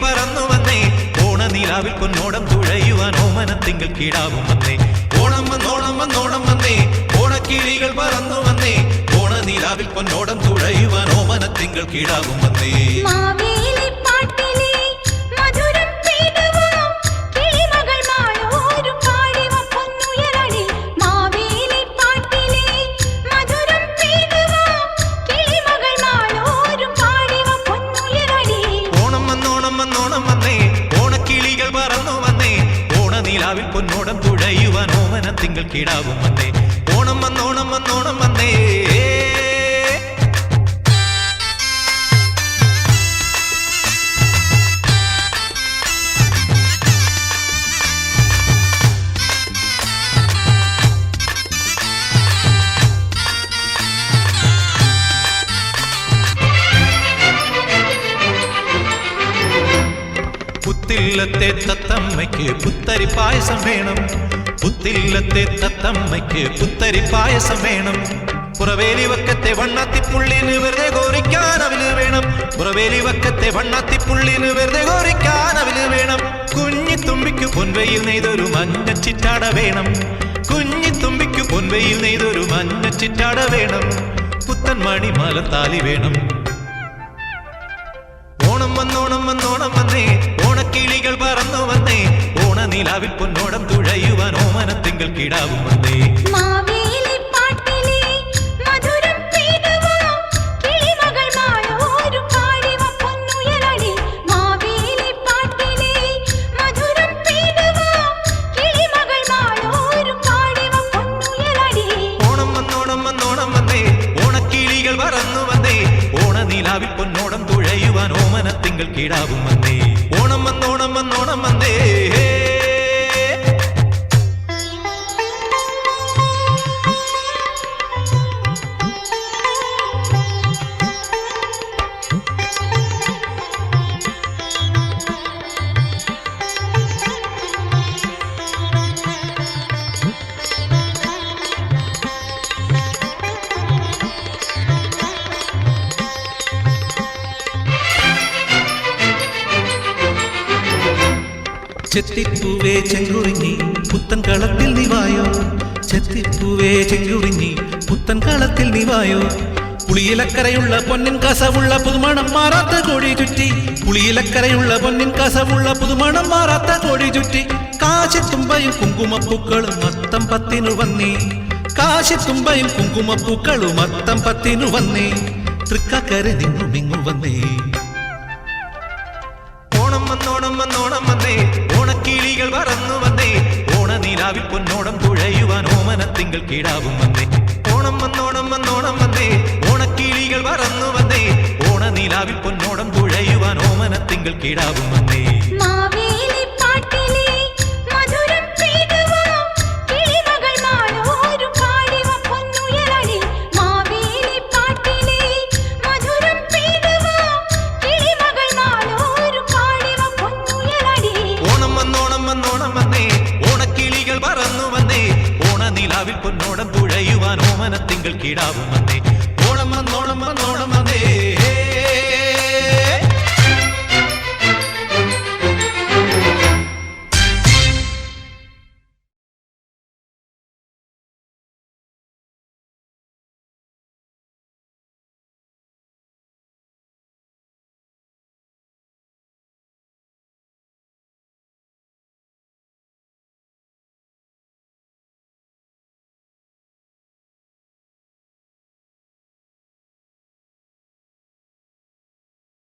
പറന്നു വന്നേ ഓണനിലാവിൽ പൊന്നോടം തുഴയുവാൻ ഓമനത്തിങ്കൾ കിടാവും വന്നേ ഓണം വന്നോണം വന്നോണം വന്നേ ഓണക്കിളികൾ പറന്നു വന്നേ ഓണനിലാവിൽ പൊന്നോടം തുഴയുവാൻ ഓമനത്തിങ്കൾ കിടാവും വന്നേ നിലാവിൽ പൊന്നോടം തുഴയുവാൻ ഓമനത്തിങ്കൾ കിടാവും വന്നേ ഓണം വന്നോണം വന്നോണം വന്നേ പുത്തില്ലത്തെ തത്തമ്മയ്ക്ക് പുത്തരി പായസം വേണം പുത്തില്ലത്തെ തത്തമ്മയ്ക്ക് പുത്തരി പായസം വേണം പുറവേലി വക്കത്തെ വണ്ണാത്തിപ്പുള്ളിന് വെറുതെ കോരിക്കാൻ അവന് വേണം പുറവേലി വക്കത്തെ വണ്ണാത്തിപ്പുള്ളിന് വെറുതെ കോരിക്കാൻ അവന് വേണം കുഞ്ഞിത്തുമ്പിക്ക് പൊൻവയിൽ നെയ്തൊരു മഞ്ഞ ചിറ്റാട വേണം കുഞ്ഞിത്തുമ്പിക്ക് പൊൻവയിൽ നെയ്തൊരു മഞ്ഞ ചിറ്റാട വേണം പുത്തൻ മണിമാലത്താലി വേണം ഓണം വന്നോണം വന്നോണം വന്നേ ഓണക്കിളികൾ പറന്നു വന്നേ ഓണനിലാവിൽ പൊന്നോടം തുഴയുവാൻ ഓമനത്തിങ്കൾ കിടാവും വന്നേ ഓണം വന്നോണം വന്നോണം വന്നേ ഓണക്കിളികൾ പറന്നു വന്നേ ഓണനിലാവിൽ പൊന്നോടം തുഴയുവാൻ ഓമനത്തിങ്കൾ കിടാവും വന്നേ ഓണം വന്നോണം വന്നോണം വന്നേ ചെത്തിപ്പൂവേ ചെങ്കുറിഞ്ഞി പുത്തൻ കളത്തിൽ നിവായോ ചെത്തിപ്പൂവേ ചെങ്കുറിഞ്ഞി പുത്തൻ കളത്തിൽ നിവായോ പുളിയിലക്കരയുള്ള പൊന്നിൻ കസവുള്ള പുതുമണം മാറാത്ത കോടി ചുറ്റി പുളിയിലക്കരയുള്ള പൊന്നിൻ കസവുള്ള പുതുമണം മാറാത്ത കോടി ചുറ്റി കാശിത്തുമ്പയും കുങ്കുമപ്പൂക്കളും മത്തം പത്തിനു വന്നേ കാശിത്തുമ്പയും കുങ്കുമപ്പൂക്കളും മത്തം പത്തിനു വന്നേ തൃക്കക്കരെ നിന്നു മിങ്ങു വന്നേ ഓണം വന്നോണം വന്നോണം വന്നേ ഓണക്കിളികൾ പറന്നു വന്നേ ഓണനിലാവിൽ പൊന്നോടം തുഴയുവാൻ ഓമനത്തിങ്കൾ കിടാവും വന്നേ ഓണം വന്നോണം വന്നോണം വന്നേ ഓണക്കിളികൾ പറന്നു വന്നേ ഓണനിലാവിൽ പൊന്നോടം തുഴയുവാൻ ഓമനത്തിങ്കൾ കിടാവും വന്നേ നിലാവിൽ പൊന്നോടം തുഴയുവാൻ ഓമനത്തിങ്കൾ കിടാവും വന്നേ ഓണം വന്നോണം വന്നോണം വന്നേ